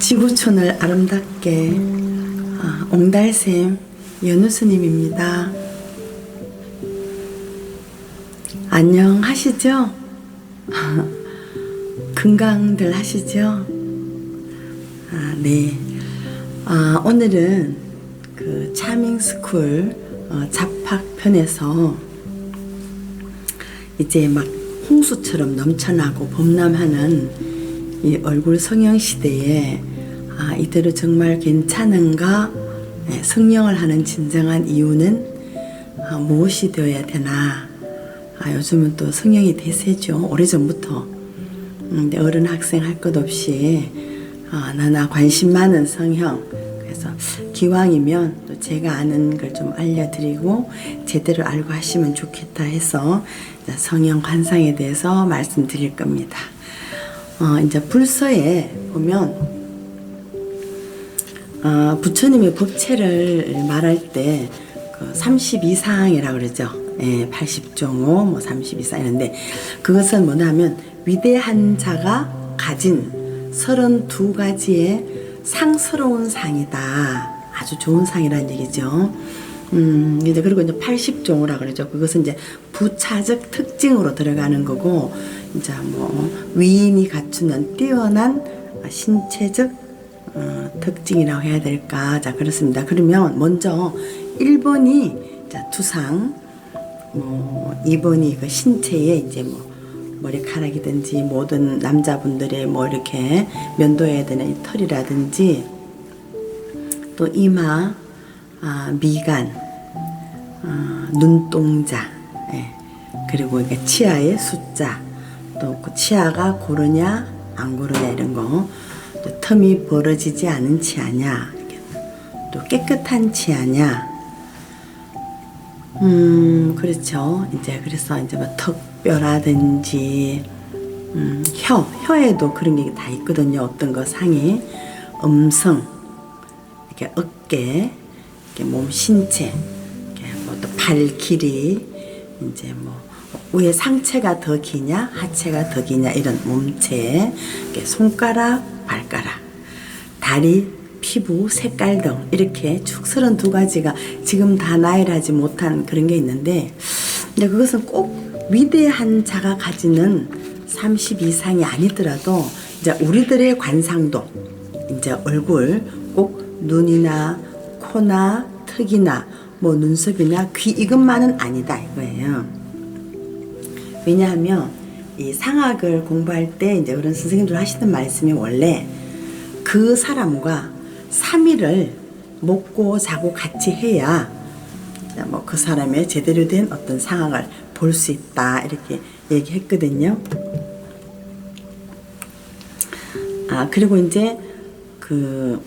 지구촌을 아름답게 옹달샘 연우스님입니다. 안녕하시죠? 건강들 하시죠? 네. 오늘은 그 차밍스쿨 잡학편에서 이제 막 홍수처럼 넘쳐나고 범람하는 이 얼굴 성형 시대에 이대로 정말 괜찮은가? 성형을 하는 진정한 이유는 무엇이 되어야 되나? 요즘은 또 성형이 대세죠. 오래전부터. 근데 어른 학생 할 것 없이 나나 관심 많은 성형. 그래서 기왕이면 또 제가 아는 걸 좀 알려드리고 제대로 알고 하시면 좋겠다 해서 성형 관상에 대해서 말씀드릴 겁니다. 이제 불서에 보면 부처님의 법체를 말할 때 그 32상이라고 그러죠. 80종호 뭐 32상 이런데 그것은 뭐냐면 위대한 자가 가진 32가지의 상스러운 상이다. 아주 좋은 상이라는 얘기죠. 이제 그리고 이제 80종호라 그러죠. 그것은 이제 부차적 특징으로 들어가는 거고, 이제 뭐 위인이 갖추는 뛰어난 신체적 특징이라고 해야 될까. 자, 그렇습니다. 그러면 먼저 1번이 자, 두상, 2번이 그 신체에 이제 뭐 머리카락이든지 모든 남자분들의 뭐 이렇게 면도해야 되는 이 털이라든지 또 이마, 미간, 눈동자, 그리고 이게 치아의 숫자, 또 그 치아가 고르냐 안 고르냐 이런 거, 또 틈이 벌어지지 않은 치아냐, 또 깨끗한 치아냐, 그렇죠. 이제 그래서 이제 뭐 턱뼈라든지 혀에도 그런 게 다 있거든요. 어떤 거 상이 음성, 이렇게 어깨, 이렇게 몸 신체, 뭐 또 발 길이, 이제 뭐 위에 상체가 더 기냐 하체가 더 기냐 이런 몸체, 이렇게 손가락, 발가락, 다리, 피부, 색깔 등 이렇게 축 32가지가 지금 다 나열하지 못한 그런 게 있는데, 근데 그것은 꼭 위대한 자가 가지는 32상이 아니더라도 이제 우리들의 관상도 이제 얼굴 꼭 눈이나 코나 턱이나 뭐 눈썹이나 귀 이것만은 아니다 이거예요. 왜냐하면 이 상학을 공부할 때 이제 어른 선생님들 하시는 말씀이 원래 그 사람과 3일을 먹고 자고 같이 해야 뭐 그 사람의 제대로 된 어떤 상황을 볼 수 있다 이렇게 얘기했거든요. 그리고 이제 그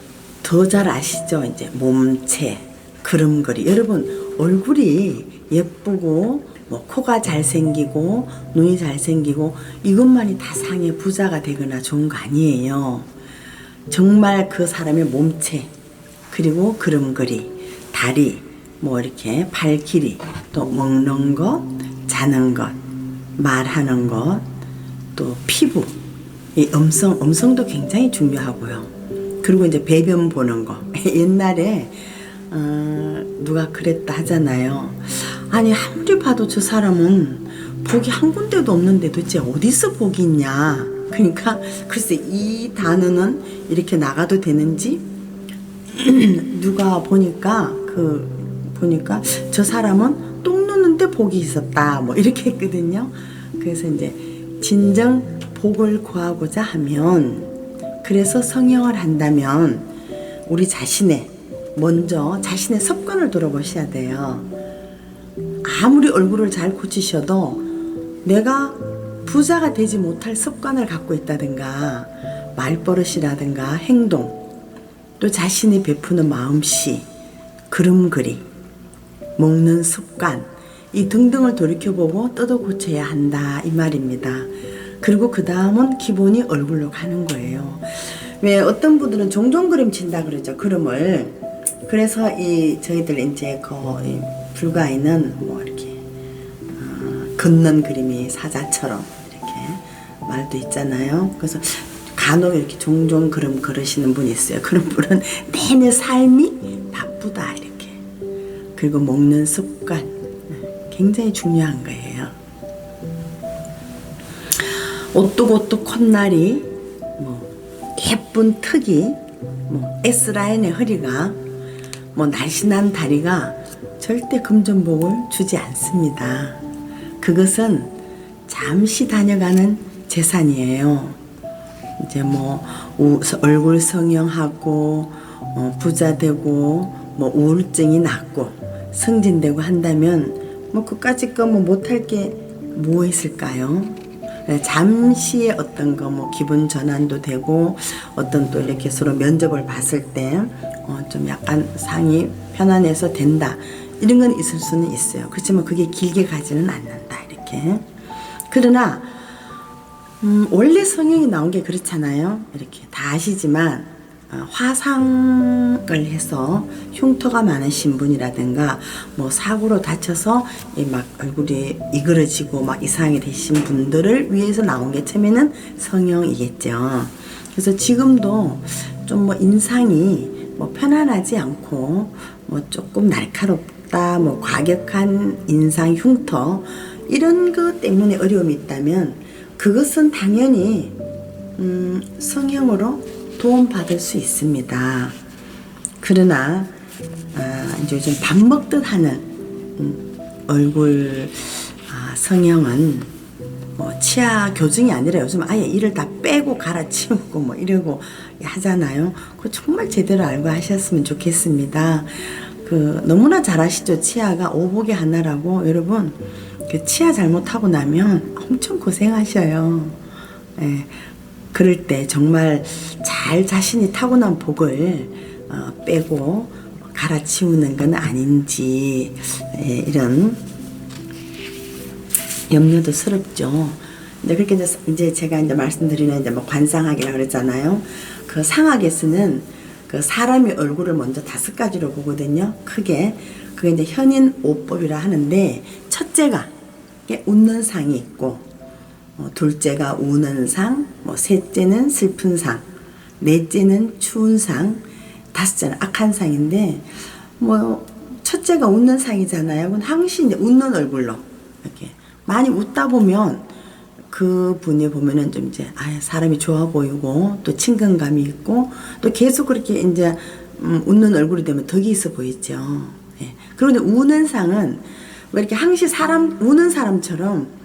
더 잘 아시죠? 이제 몸체, 그름거리. 여러분 얼굴이 예쁘고 뭐 코가 잘생기고 눈이 잘생기고 이것만이 다 상의 부자가 되거나 좋은 거 아니에요. 정말 그 사람의 몸체, 그리고 그름거리, 다리, 뭐 이렇게 발 길이, 또 먹는 것, 자는 것, 말하는 것, 또 피부, 이 음성도 굉장히 중요하고요. 그리고 이제 배변 보는 거. 옛날에 누가 그랬다 하잖아요. 아니 아무리 봐도 저 사람은 복이 한 군데도 없는데 도대체 어디서 복이 있냐. 그러니까 글쎄 이 단어는 이렇게 나가도 되는지 누가 보니까 저 사람은 똥 누는데 복이 있었다 뭐 이렇게 했거든요. 그래서 이제 진정 복을 구하고자 하면, 그래서 성형을 한다면 우리 먼저 자신의 습관을 돌아보셔야 돼요. 아무리 얼굴을 잘 고치셔도 내가 부자가 되지 못할 습관을 갖고 있다든가 말버릇이라든가 행동, 또 자신이 베푸는 마음씨, 그름그리, 먹는 습관 이 등등을 돌이켜보고 뜯어 고쳐야 한다 이 말입니다. 그리고 그 다음은 기본이 얼굴로 가는 거예요. 왜 어떤 분들은 종종 그림 친다 그러죠. 그림을. 그래서 저희들 이제 불가인은 뭐 이렇게 걷는 그림이 사자처럼 이렇게 말도 있잖아요. 그래서 간혹 이렇게 종종 그럼 그러시는 분이 있어요. 그런 분은 내내 삶이 바쁘다 이렇게. 그리고 먹는 습관 굉장히 중요한 거예요. 오뚝오뚝 콧날이, 뭐 예쁜 턱이, 뭐 S라인의 허리가, 뭐 날씬한 다리가 절대 금전복을 주지 않습니다. 그것은 잠시 다녀가는 재산이에요. 이제 뭐 얼굴 성형하고 부자 되고 뭐 우울증이 낫고 승진되고 한다면 뭐 그까짓 거 뭐 못할 게 뭐 있을까요? 잠시의 어떤 거 뭐 기분 전환도 되고 어떤 또 이렇게 서로 면접을 봤을 때 좀 약간 상이 편안해서 된다 이런 건 있을 수는 있어요. 그렇지만 그게 길게 가지는 않는다 이렇게. 그러나 원래 성형이 나온 게 그렇잖아요. 이렇게 다 아시지만 화상을 해서 흉터가 많으신 분이라든가 뭐 사고로 다쳐서 막 얼굴이 이그러지고 막 이상하게 되신 분들을 위해서 나온 게 처음에는 성형이겠죠. 그래서 지금도 좀 뭐 인상이 뭐 편안하지 않고 뭐 조금 날카롭다 뭐 과격한 인상 흉터 이런 것 때문에 어려움이 있다면 그것은 당연히 성형으로 도움받을 수 있습니다. 그러나 이제 요즘 밥 먹듯 하는 얼굴 성형은 뭐 치아 교정이 아니라 요즘 아예 이를 다 빼고 갈아치우고 뭐 이러고 하잖아요. 그거 정말 제대로 알고 하셨으면 좋겠습니다. 그 너무나 잘 아시죠? 치아가 오복의 하나라고. 여러분 그 치아 잘못하고 나면 엄청 고생하셔요. 예. 그럴 때 정말 잘 자신이 타고난 복을 빼고 갈아치우는 건 아닌지 이런 염려도 스럽죠. 근데 그렇게 이제 제가 이제 말씀드리는 이제 뭐 관상학이라 그랬잖아요. 그 상학에서는 그 사람의 얼굴을 먼저 5가지로 보거든요. 크게 그게 이제 현인 5법이라 하는데 첫째가 웃는 상이 있고. 둘째가 우는 상, 뭐 셋째는 슬픈 상, 넷째는 추운 상, 다섯째는 악한 상인데 뭐 첫째가 웃는 상이잖아요. 그건 항시 이제 웃는 얼굴로 이렇게 많이 웃다 보면 그 분이 보면은 좀 이제 사람이 좋아 보이고 또 친근감이 있고 또 계속 그렇게 이제 웃는 얼굴이 되면 덕이 있어 보이죠. 예. 그런데 우는 상은 왜 이렇게 항시 우는 사람처럼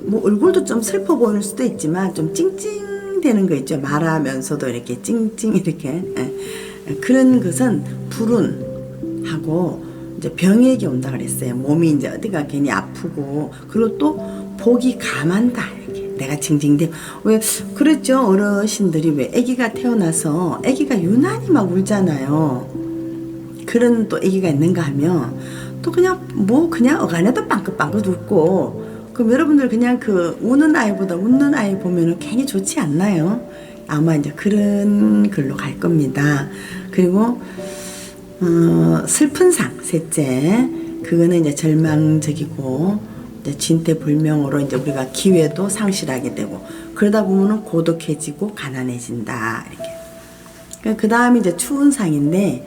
뭐 얼굴도 좀 슬퍼 보이는 수도 있지만 좀 찡찡대는 거 있죠. 말하면서도 이렇게 찡찡 이렇게 그런 것은 불운하고 이제 병액이 온다 그랬어요. 몸이 이제 어디가 괜히 아프고 그리고 또 복이 감한다 이렇게 내가 징징대. 왜 그랬죠? 어르신들이 왜 아기가 태어나서 아기가 유난히 막 울잖아요. 그런 또 아기가 있는가 하면 또 그냥 그냥 어간에도 빵긋빵긋 웃고. 그럼 여러분들 그냥 그 우는 아이보다 웃는 아이 보면은 괜히 좋지 않나요? 아마 이제 그런 글로 갈 겁니다. 그리고 슬픈 상 셋째 그거는 이제 절망적이고 이제 진퇴불명으로 이제 우리가 기회도 상실하게 되고 그러다 보면은 고독해지고 가난해진다 이렇게. 그 다음에 이제 추운 상인데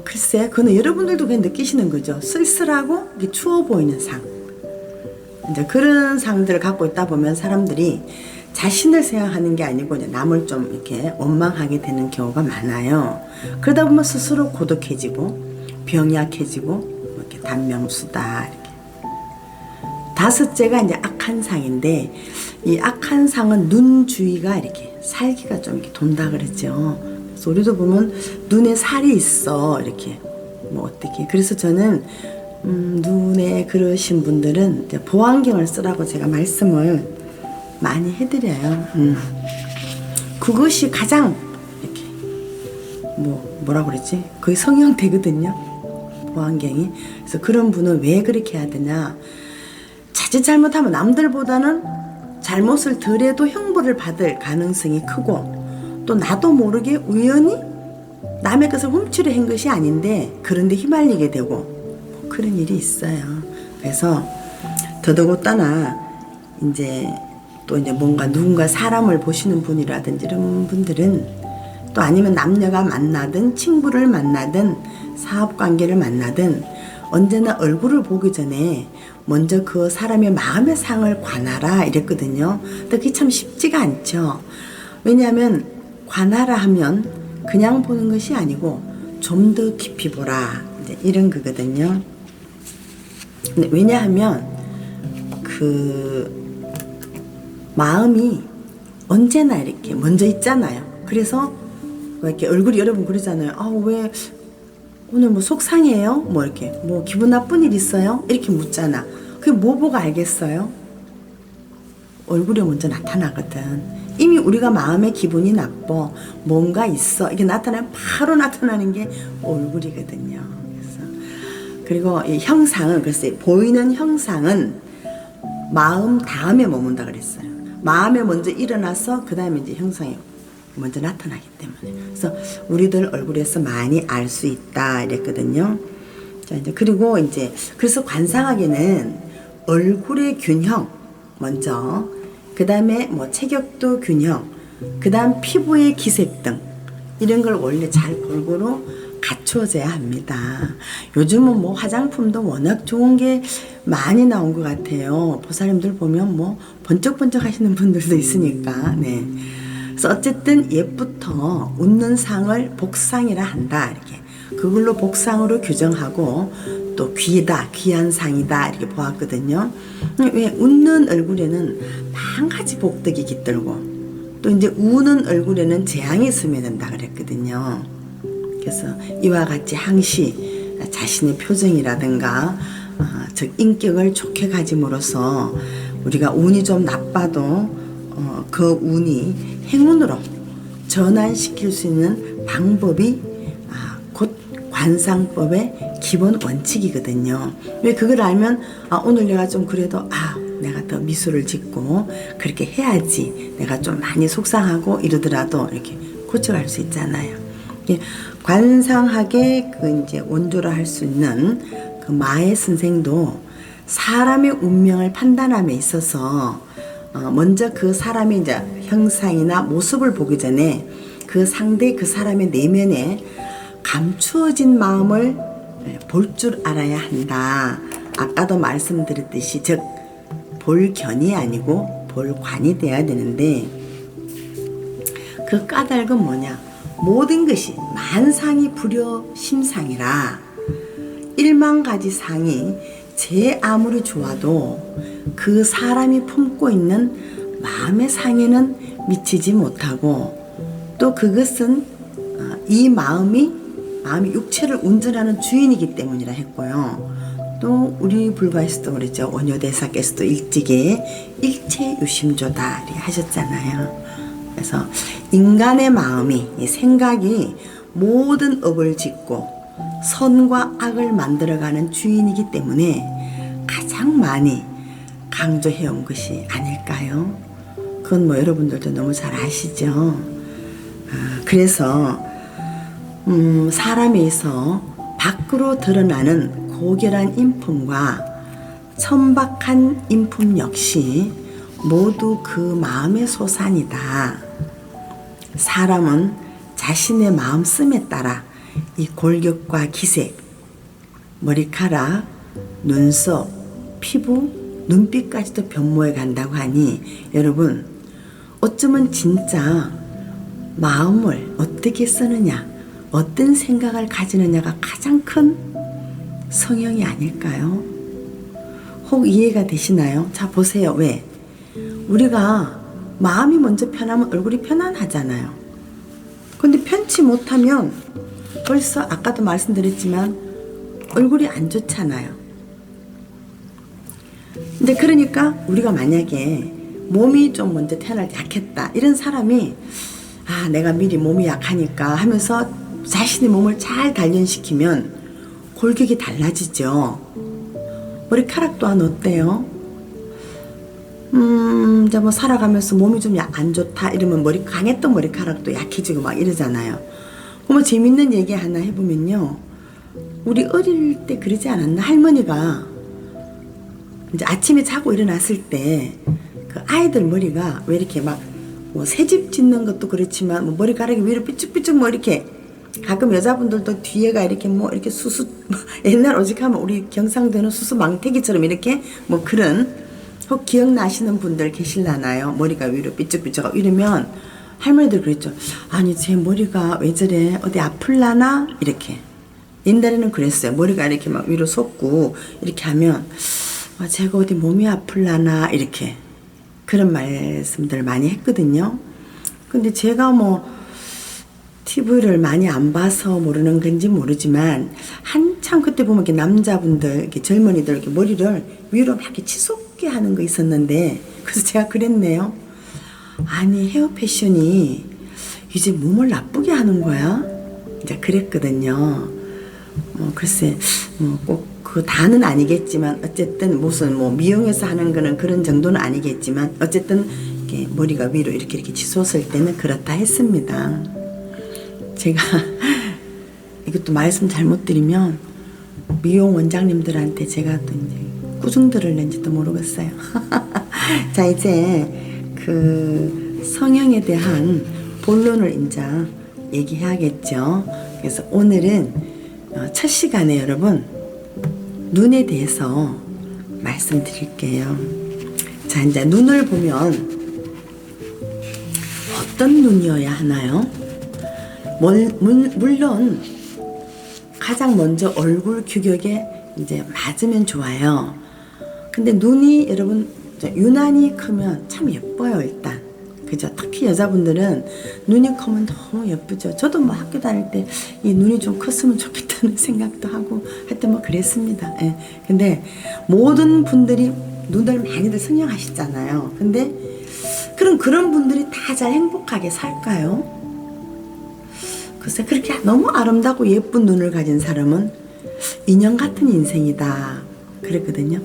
글쎄 그거는 여러분들도 그냥 느끼시는 거죠. 쓸쓸하고 이게 추워 보이는 상. 이제 그런 상들을 갖고 있다 보면 사람들이 자신을 생각하는 게 아니고 이제 남을 좀 이렇게 원망하게 되는 경우가 많아요. 그러다 보면 스스로 고독해지고 병약해지고 이렇게 단명수다 이렇게. 다섯째가 이제 악한 상인데 이 악한 상은 눈 주위가 이렇게 살기가 좀 이렇게 돈다 그랬죠. 그래서 우리도 보면 눈에 살이 있어 이렇게 뭐 어떻게. 그래서 저는 눈에 그러신 분들은 이제 보안경을 쓰라고 제가 말씀을 많이 해드려요. 그것이 가장 이렇게 뭐라고 그랬지? 거의 성형되거든요. 보안경이. 그래서 그런 분은 왜 그렇게 해야 되냐? 자칫 잘못하면 남들보다는 잘못을 덜 해도 형벌을 받을 가능성이 크고 또 나도 모르게 우연히 남의 것을 훔치려 한 것이 아닌데 그런데 휘말리게 되고 그런 일이 있어요. 그래서 더더군다나 이제 또 이제 뭔가 누군가 사람을 보시는 분이라든지 이런 분들은, 또 아니면 남녀가 만나든 친구를 만나든 사업관계를 만나든 언제나 얼굴을 보기 전에 먼저 그 사람의 마음의 상을 관하라 이랬거든요. 근데 그게 참 쉽지가 않죠. 왜냐하면 관하라 하면 그냥 보는 것이 아니고 좀 더 깊이 보라, 이제 이런 거거든요. 근데 왜냐하면 그 마음이 언제나 이렇게 먼저 있잖아요. 그래서 이렇게 얼굴이, 여러분 그러잖아요. 아, 왜 오늘 뭐 속상해요? 뭐 이렇게 뭐 기분 나쁜 일 있어요? 이렇게 묻잖아. 그게 뭐 보고 알겠어요? 얼굴에 먼저 나타나거든. 이미 우리가 마음의 기분이 나빠, 뭔가 있어, 이게 나타나면 바로 나타나는 게 얼굴이거든요. 그리고 이 형상은, 글쎄, 보이는 형상은 마음 다음에 머문다 그랬어요. 마음에 먼저 일어나서 그 다음에 이제 형상이 먼저 나타나기 때문에. 그래서 우리들 얼굴에서 많이 알 수 있다 이랬거든요. 자, 이제 그리고 이제 그래서 관상학에는 얼굴의 균형 먼저, 그 다음에 뭐 체격도 균형, 그 다음 피부의 기색 등 이런 걸 원래 잘 골고루 갖추어져야 합니다. 요즘은 뭐 화장품도 워낙 좋은 게 많이 나온 것 같아요. 보살님들 보면 뭐 번쩍번쩍 하시는 분들도 있으니까. 네. 그래서 어쨌든 옛부터 웃는 상을 복상이라 한다, 이렇게 그걸로 복상으로 규정하고, 또 귀다, 귀한 상이다 이렇게 보았거든요. 왜 웃는 얼굴에는 한 가지 복덕이 깃들고, 또 이제 우는 얼굴에는 재앙이 스며든다 그랬거든요. 그래서 이와 같이 항시 자신의 표정이라든가 즉 인격을 좋게 가짐으로써 우리가 운이 좀 나빠도 그 운이 행운으로 전환시킬 수 있는 방법이 곧 관상법의 기본 원칙이거든요. 왜 그걸 알면 오늘 내가 좀 그래도 내가 더 미소를 짓고 그렇게 해야지, 내가 좀 많이 속상하고 이러더라도 이렇게 고쳐갈 수 있잖아요. 관상학의 그 이제 원조로 할 수 있는 그 마의 선생도 사람의 운명을 판단함에 있어서 먼저 그 사람의 이제 형상이나 모습을 보기 전에 그 상대, 그 사람의 내면에 감추어진 마음을 볼 줄 알아야 한다. 아까도 말씀드렸듯이, 즉 볼견이 아니고 볼관이 돼야 되는데, 그 까닭은 뭐냐? 모든 것이 만상이 불여심상이라, 100,000가지 상이 제 아무리 좋아도 그 사람이 품고 있는 마음의 상에는 미치지 못하고, 또 그것은 이 마음이 육체를 운전하는 주인이기 때문이라 했고요. 또 우리 불가에서도 그랬죠. 원효대사께서도 일찍에 일체유심조다 이렇게 하셨잖아요. 그래서 인간의 마음이, 이 생각이 모든 업을 짓고 선과 악을 만들어가는 주인이기 때문에 가장 많이 강조해온 것이 아닐까요? 그건 뭐 여러분들도 너무 잘 아시죠? 그래서 사람에서 밖으로 드러나는 고결한 인품과 천박한 인품 역시 모두 그 마음의 소산이다. 사람은 자신의 마음씀에 따라 이 골격과 기색, 머리카락, 눈썹, 피부, 눈빛까지도 변모해 간다고 하니, 여러분 어쩌면 진짜 마음을 어떻게 쓰느냐, 어떤 생각을 가지느냐가 가장 큰 성형이 아닐까요? 혹 이해가 되시나요? 자, 보세요. 왜? 우리가 마음이 먼저 편하면 얼굴이 편안하잖아요. 근데 편치 못하면 벌써 아까도 말씀드렸지만 얼굴이 안 좋잖아요. 근데 그러니까 우리가 만약에 몸이 좀 먼저 태어날 때 약했다, 이런 사람이 내가 미리 몸이 약하니까 하면서 자신의 몸을 잘 단련시키면 골격이 달라지죠. 머리카락 또한 어때요? 이제 뭐 살아가면서 몸이 좀 안 좋다 이러면 강했던 머리카락도 약해지고 막 이러잖아요. 그럼 재밌는 얘기 하나 해보면요. 우리 어릴 때 그러지 않았나? 할머니가 이제 아침에 자고 일어났을 때 그 아이들 머리가 왜 이렇게 막 뭐 새집 짓는 것도 그렇지만 뭐 머리카락이 위로 삐쭉삐쭉 뭐 이렇게 가끔 여자분들도 뒤에가 이렇게 뭐 이렇게 수수 옛날 오직하면 우리 경상도는 수수 망태기처럼 이렇게 뭐 그런 혹 기억나시는 분들 계실라나요? 머리가 위로 삐쭉삐쭉 이러면 할머니들 그랬죠. 아니 제 머리가 왜 저래 어디 아플라나 이렇게 옛날에는 그랬어요. 머리가 이렇게 막 위로 솟고 이렇게 하면 아, 제가 어디 몸이 아플라나 이렇게 그런 말씀들 많이 했거든요. 근데 제가 뭐 TV를 많이 안 봐서 모르는 건지 모르지만 한참 그때 보면 이렇게 남자분들 이렇게 젊은이들 이렇게 머리를 위로 막 이렇게 치솟게 하는 거 있었는데 그래서 제가 그랬네요. 아니 헤어 패션이 이제 몸을 나쁘게 하는 거야? 이제 그랬거든요. 글쎄 꼭 그 다는 아니겠지만 어쨌든 무슨 뭐 미용에서 하는 거는 그런 정도는 아니겠지만 어쨌든 이렇게 머리가 위로 이렇게 치솟을 때는 그렇다 했습니다. 제가 이것도 말씀 잘못 드리면 미용 원장님들한테 제가 또 이제 꾸중 들을는지도 모르겠어요. 자 이제 그 성형에 대한 본론을 이제 얘기해야겠죠. 그래서 오늘은 첫 시간에 여러분 눈에 대해서 말씀드릴게요. 자 이제 눈을 보면 어떤 눈이어야 하나요? 물론 가장 먼저 얼굴 규격에 이제 맞으면 좋아요. 근데 눈이 여러분 유난히 크면 참 예뻐요 일단. 그죠? 특히 여자분들은 눈이 크면 너무 예쁘죠. 저도 뭐 학교 다닐 때 이 눈이 좀 컸으면 좋겠다는 생각도 하고 하여튼 뭐 그랬습니다. 예. 근데 모든 분들이 눈을 많이들 성형하시잖아요. 근데 그럼 그런 분들이 다 잘 행복하게 살까요? 글쎄 그렇게 너무 아름답고 예쁜 눈을 가진 사람은 인형 같은 인생이다 그랬거든요.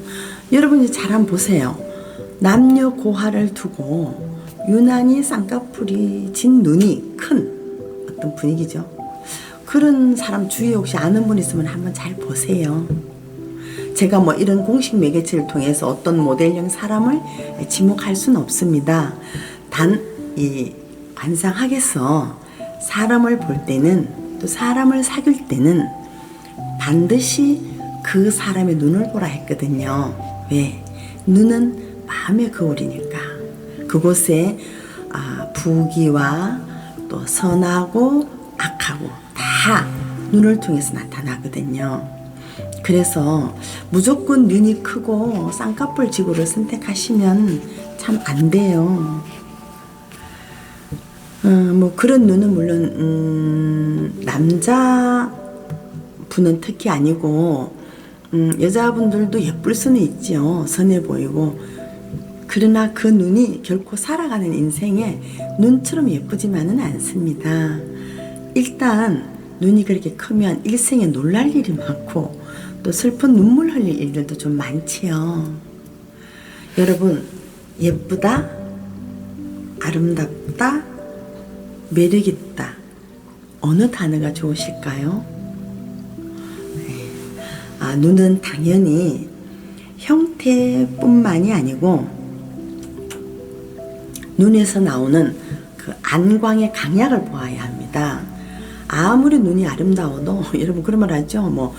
여러분이 잘 한번 보세요. 남녀 고하를 두고 유난히 쌍꺼풀이 진 눈이 큰 어떤 분위기죠. 그런 사람 주위에 혹시 아는 분 있으면 한번 잘 보세요. 제가 뭐 이런 공식 매개체를 통해서 어떤 모델형 사람을 지목할 수는 없습니다. 단 이 관상학에서 사람을 볼 때는 또 사람을 사귈 때는 반드시 그 사람의 눈을 보라 했거든요. 왜? 눈은 마음의 거울이니까. 그곳에 부귀와 또 선하고 악하고 다 눈을 통해서 나타나거든요. 그래서 무조건 눈이 크고 쌍꺼풀 지구를 선택하시면 참 안 돼요. 뭐 그런 눈은 물론 남자 분은 특히 아니고 여자분들도 예쁠 수는 있지요. 선해 보이고. 그러나 그 눈이 결코 살아가는 인생에 눈처럼 예쁘지만은 않습니다. 일단 눈이 그렇게 크면 일생에 놀랄 일이 많고 또 슬픈 눈물 흘릴 일들도 좀 많지요. 여러분 예쁘다, 아름답다, 매력있다 어느 단어가 좋으실까요? 눈은 당연히 형태뿐만이 아니고 눈에서 나오는 그 안광의 강약을 보아야 합니다. 아무리 눈이 아름다워도 여러분 그런 말 하죠. 뭐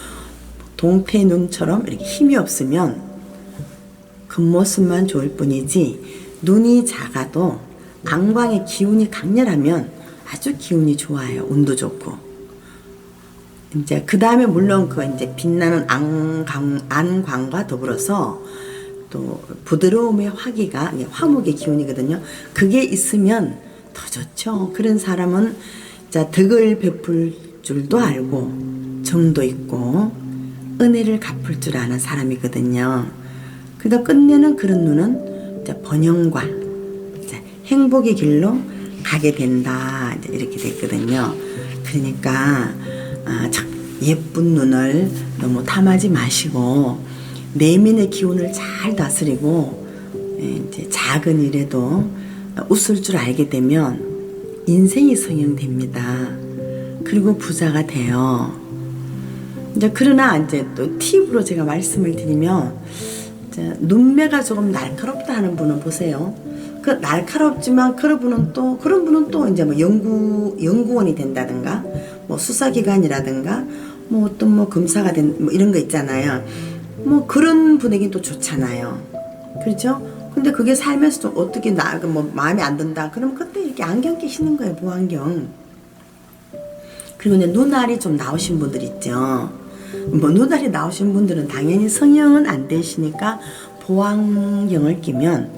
동태 눈처럼 이렇게 힘이 없으면 겉모습만 좋을 뿐이지 눈이 작아도 안광의 기운이 강렬하면 아주 기운이 좋아요. 운도 좋고. 이제 그 다음에 물론 그 이제 빛나는 안광과 더불어서 또 부드러움의 화기가 화목의 기운이거든요. 그게 있으면 더 좋죠. 그런 사람은 자 덕을 베풀 줄도 알고 정도 있고 은혜를 갚을 줄 아는 사람이거든요. 그러다 끝내는 그런 눈은 이제 번영과 이제 행복의 길로 가게 된다. 이제 이렇게 됐거든요. 그러니까 예쁜 눈을 너무 탐하지 마시고 내면의 기운을 잘 다스리고 이제 작은 일에도 웃을 줄 알게 되면 인생이 성형됩니다. 그리고 부자가 돼요. 이제 그러나 이제 또 팁으로 제가 말씀을 드리면 눈매가 조금 날카롭다 하는 분은 보세요. 그 날카롭지만 그런 분은 또 이제 뭐 연구원이 된다든가 뭐 수사기관이라든가 뭐 어떤 뭐 검사가 된 뭐 이런 거 있잖아요. 뭐 그런 분에게 또 좋잖아요. 그렇죠? 근데 그게 살면서 좀 어떻게 뭐 마음에 안 든다. 그러면 그때 이렇게 안경 끼시는 거예요, 보안경. 그리고 이제 눈알이 좀 나오신 분들 있죠. 뭐 눈알이 나오신 분들은 당연히 성형은 안 되시니까 보안경을 끼면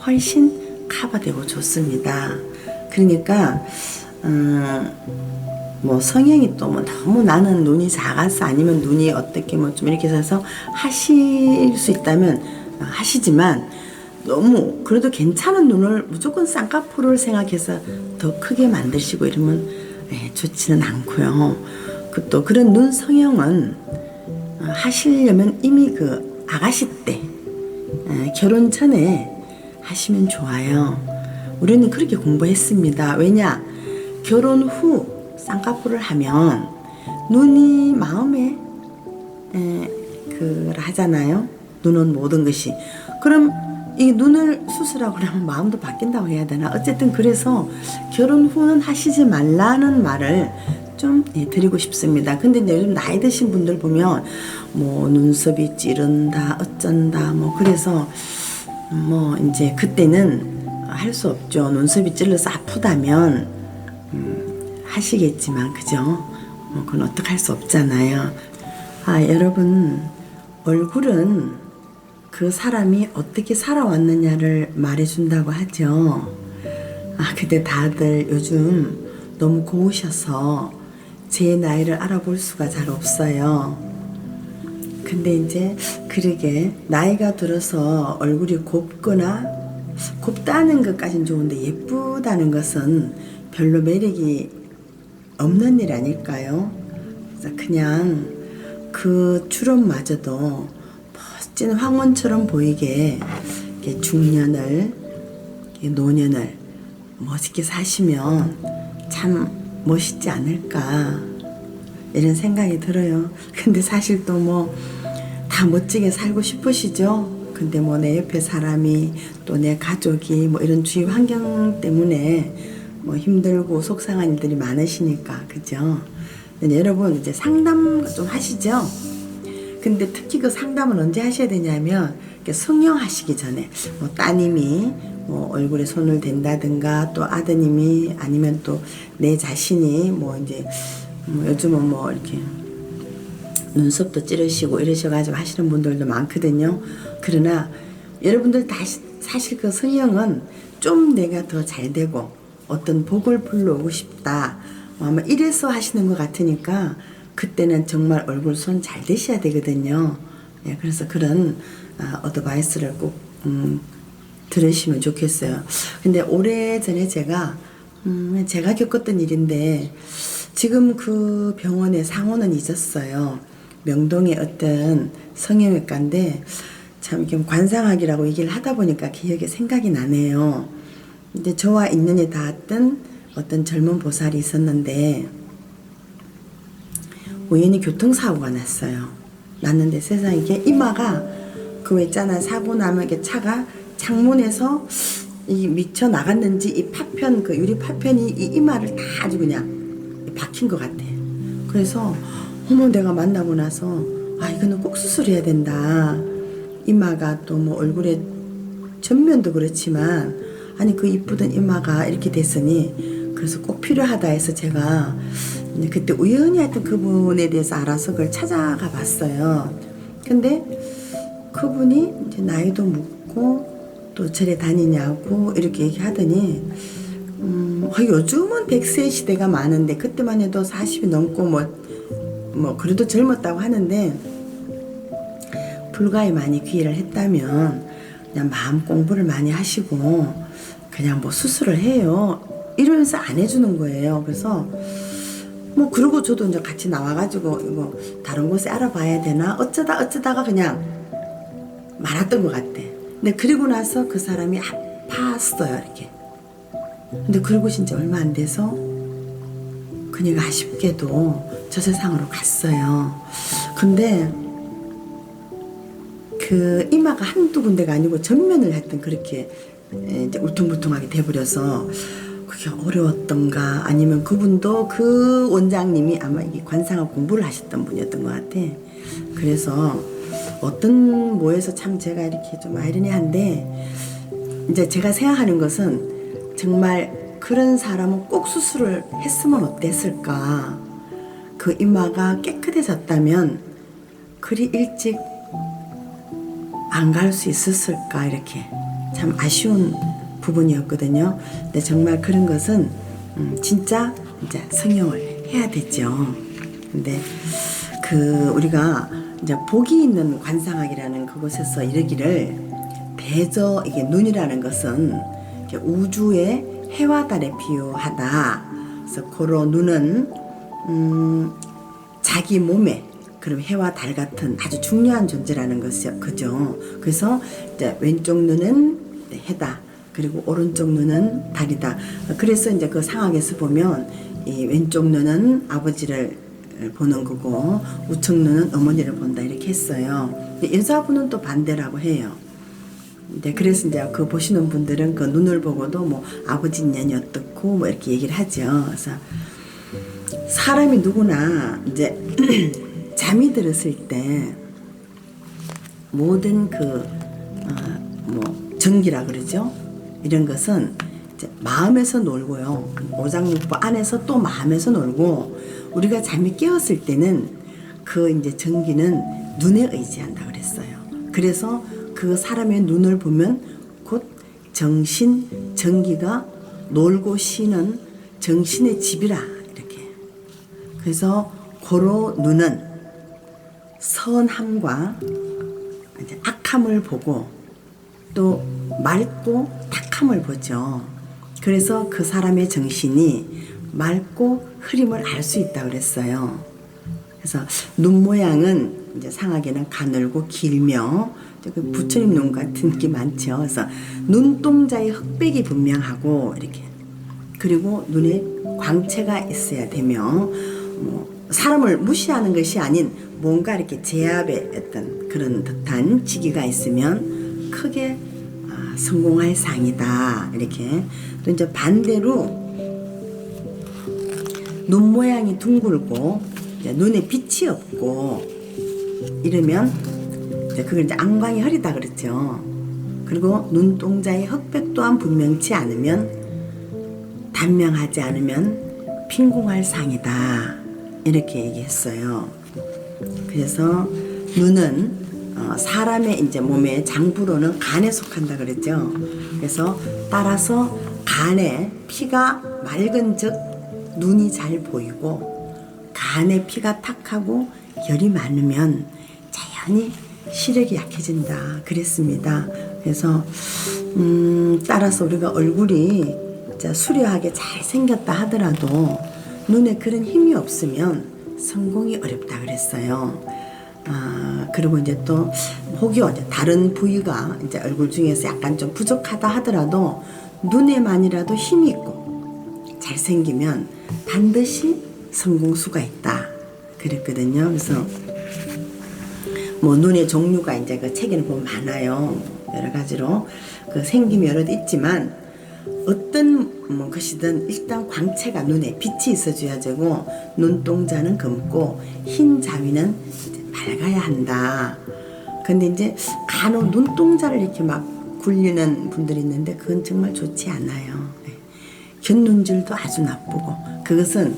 훨씬 커버되고 좋습니다. 그러니까 뭐 성형이 또 뭐 너무 나는 눈이 작아서 아니면 눈이 어떻게 뭐 좀 이렇게 해서 하실 수 있다면 하시지만 너무 그래도 괜찮은 눈을 무조건 쌍꺼풀을 생각해서 더 크게 만드시고 이러면 좋지는 않고요. 또 그런 눈 성형은 하시려면 이미 그 아가씨 때 결혼 전에 하시면 좋아요. 우리는 그렇게 공부했습니다. 왜냐? 결혼 후 쌍꺼풀을 하면 눈이 마음에 하잖아요. 눈은 모든 것이. 그럼 이 눈을 수술하고 나면 마음도 바뀐다고 해야 되나? 어쨌든 그래서 결혼 후는 하시지 말라는 말을 좀 드리고 싶습니다. 근데 이제 요즘 나이 드신 분들 보면 뭐 눈썹이 찌른다, 어쩐다, 뭐 그래서 뭐 이제 그때는 할 수 없죠. 눈썹이 찔러서 아프다면 하시겠지만 그죠? 뭐 그건 어떡할 수 없잖아요. 여러분 얼굴은 그 사람이 어떻게 살아왔느냐를 말해준다고 하죠. 근데 다들 요즘 너무 고우셔서 제 나이를 알아볼 수가 잘 없어요. 근데 이제 그러게 나이가 들어서 얼굴이 곱다는 것까진 좋은데 예쁘다는 것은 별로 매력이 없는 일 아닐까요? 그래서 그냥 그 주름마저도 멋진 황혼처럼 보이게 중년을 노년을 멋있게 사시면 참 멋있지 않을까 이런 생각이 들어요. 근데 사실 또 뭐 다 멋지게 살고 싶으시죠? 근데 뭐 내 옆에 사람이 또 내 가족이 뭐 이런 주위 환경 때문에 뭐 힘들고 속상한 일들이 많으시니까 그죠? 근데 여러분 이제 상담 좀 하시죠? 근데 특히 그 상담은 언제 하셔야 되냐면 성형하시기 전에 뭐 따님이 뭐 얼굴에 손을 댄다든가 또 아드님이 아니면 또 내 자신이 뭐 이제 뭐 요즘은 뭐 이렇게 눈썹도 찌르시고 이러셔가지고 하시는 분들도 많거든요. 그러나 여러분들 사실 그 성형은 좀 내가 더 잘 되고 어떤 복을 불러오고 싶다 아마 이래서 하시는 것 같으니까 그때는 정말 얼굴 손 잘 되셔야 되거든요. 그래서 그런 어드바이스를 꼭 들으시면 좋겠어요. 근데 오래전에 제가 겪었던 일인데 지금 그 병원의 상호는 잊었어요. 명동의 어떤 성형외과인데 참 이렇게 관상학이라고 얘기를 하다 보니까 기억이 생각이 나네요. 근데 저와 인연이 닿았던 어떤 젊은 보살이 있었는데 우연히 교통사고가 났는데 세상에 이게 이마가 그 있잖아 사고 나면 이게 차가 창문에서 이 미쳐 나갔는지 이 파편 그 유리 파편이 이 이마를 다 아주 그냥 박힌 것 같아. 그래서 어머 내가 만나고 나서 이거는 꼭 수술해야 된다. 이마가 또 뭐 얼굴에 전면도 그렇지만 아니 그 이쁘던 이마가 이렇게 됐으니 그래서 꼭 필요하다 해서 제가 그때 우연히 하여튼 그분에 대해서 알아서 그걸 찾아가 봤어요. 근데 그분이 이제 나이도 묻고 또 절에 다니냐고 이렇게 얘기하더니 요즘은 100세 시대가 많은데 그때만 해도 40이 넘고 뭐 그래도 젊었다고 하는데 불가에 많이 귀의를 했다면 그냥 마음 공부를 많이 하시고 그냥 뭐 수술을 해요. 이러면서 안 해주는 거예요. 그래서 뭐 그러고 저도 이제 같이 나와가지고 이거 다른 곳에 알아봐야 되나 어쩌다가 그냥 말았던 것 같아. 근데 그리고 나서 그 사람이 아팠어요 이렇게. 근데 그러고 진짜 얼마 안 돼서 그녀가 아쉽게도 저 세상으로 갔어요. 근데 그 이마가 한두 군데가 아니고 전면을 하여튼 그렇게 이제 울퉁불퉁하게 돼버려서 그게 어려웠던가, 아니면 그분도 그 원장님이 아마 이게 관상학 공부를 하셨던 분이었던 것 같아. 그래서 어떤 뭐에서 참 제가 이렇게 좀 아이러니한데, 이제 제가 생각하는 것은 정말 그런 사람은 꼭 수술을 했으면 어땠을까. 그 이마가 깨끗해졌다면 그리 일찍 안 갈 수 있었을까, 이렇게 참 아쉬운 부분이었거든요. 근데 정말 그런 것은 진짜 이제 성형을 해야 되죠. 근데 그 우리가 이제 복이 있는 관상학이라는 그곳에서 이르기를, 대저 이게 눈이라는 것은 우주의 해와 달에 비유하다. 그래서 고로 눈은 자기 몸에 그럼 해와 달 같은 아주 중요한 존재라는 것이죠. 그죠? 그래서 이제 왼쪽 눈은 해다. 그리고 오른쪽 눈은 달이다. 그래서 이제 그 상학에서 보면 이 왼쪽 눈은 아버지를 보는 거고 우측 눈은 어머니를 본다, 이렇게 했어요. 여자분은 또 반대라고 해요. 그래서 이제 그 보시는 분들은 그 눈을 보고도 뭐 아버지 인연이 어떻고 뭐 이렇게 얘기를 하죠. 그래서 사람이 누구나 이제 잠이 들었을 때 모든 뭐 전기라 그러죠. 이런 것은 이제 마음에서 놀고요. 오장육부 안에서 또 마음에서 놀고, 우리가 잠이 깨었을 때는 그 이제 전기는 눈에 의지한다 그랬어요. 그래서 그 사람의 눈을 보면 곧 정신, 전기가 놀고 쉬는 정신의 집이라, 이렇게. 그래서 고로 눈은 선함과 이제 악함을 보고 또 맑고 탁함을 보죠. 그래서 그 사람의 정신이 맑고 흐림을 알 수 있다 그랬어요. 그래서 눈 모양은 이제 상하게는 가늘고 길며 부처님 눈 같은 게 많죠. 그래서 눈동자의 흑백이 분명하고 이렇게, 그리고 눈에 광채가 있어야 되며, 뭐 사람을 무시하는 것이 아닌 뭔가 이렇게 제압의 어떤 그런 듯한 지기가 있으면 크게 성공할 상이다, 이렇게. 또 이제 반대로 눈 모양이 둥글고 이제 눈에 빛이 없고 이러면 이제 그걸 이제 안광이 흐리다 그랬죠. 그리고 눈동자의 흑백 또한 분명치 않으면, 단명하지 않으면 빈궁할 상이다, 이렇게 얘기했어요. 그래서 눈은 사람의 이제 몸의 장부로는 간에 속한다 그랬죠. 그래서 따라서 간에 피가 맑은 즉 눈이 잘 보이고, 간에 피가 탁하고 열이 많으면 자연히 시력이 약해진다 그랬습니다. 그래서 따라서 우리가 얼굴이 수려하게 잘 생겼다 하더라도 눈에 그런 힘이 없으면 성공이 어렵다 그랬어요. 그리고 이제 또 혹이 다른 부위가 이제 얼굴 중에서 약간 좀 부족하다 하더라도 눈에만이라도 힘이 있고 잘생기면 반드시 성공수가 있다 그랬거든요. 그래서 뭐 눈의 종류가 이제 그 책에는 보면 많아요. 여러 가지로 그 생김이 여러 있지만 어떤 것이든 일단 광채가, 눈에 빛이 있어줘야 되고, 눈동자는 검고 흰 자위는 밝아야 한다. 근데 이제 간혹 눈동자를 이렇게 막 굴리는 분들이 있는데 그건 정말 좋지 않아요. 곁눈질도 아주 나쁘고, 그것은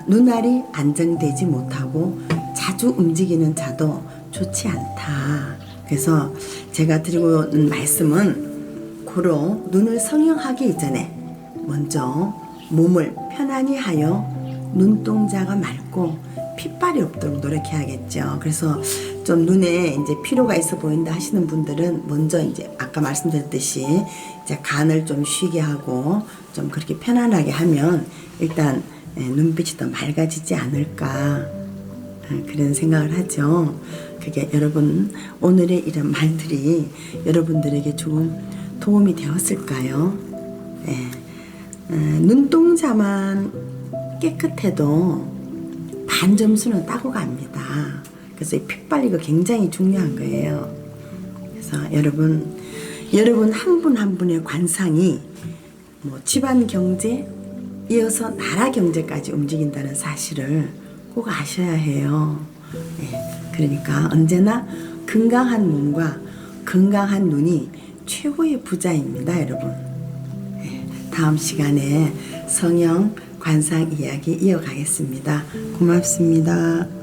눈알이 안정되지 못하고 자주 움직이는 자도 좋지 않다. 그래서 제가 드리고 있는 말씀은 고로 눈을 성형하기 이전에 먼저 몸을 편안히 하여 눈동자가 맑고 핏발이 없도록 노력해야겠죠. 그래서 좀 눈에 이제 피로가 있어 보인다 하시는 분들은 먼저 이제 아까 말씀드렸듯이 이제 간을 좀 쉬게 하고 좀 그렇게 편안하게 하면 일단 눈빛이 더 맑아지지 않을까, 그런 생각을 하죠. 그게 여러분 오늘의 이런 말들이 여러분들에게 좋은 도움이 되었을까요? 눈동자만 깨끗해도 반 점수는 따고 갑니다. 그래서 이 핏발리가 굉장히 중요한 거예요. 그래서 여러분 한 분 한 분의 관상이 뭐 집안 경제 이어서 나라 경제까지 움직인다는 사실을 꼭 아셔야 해요. 그러니까 언제나 건강한 몸과 건강한 눈이 최고의 부자입니다, 여러분. 다음 시간에 성형 관상 이야기 이어가겠습니다. 고맙습니다.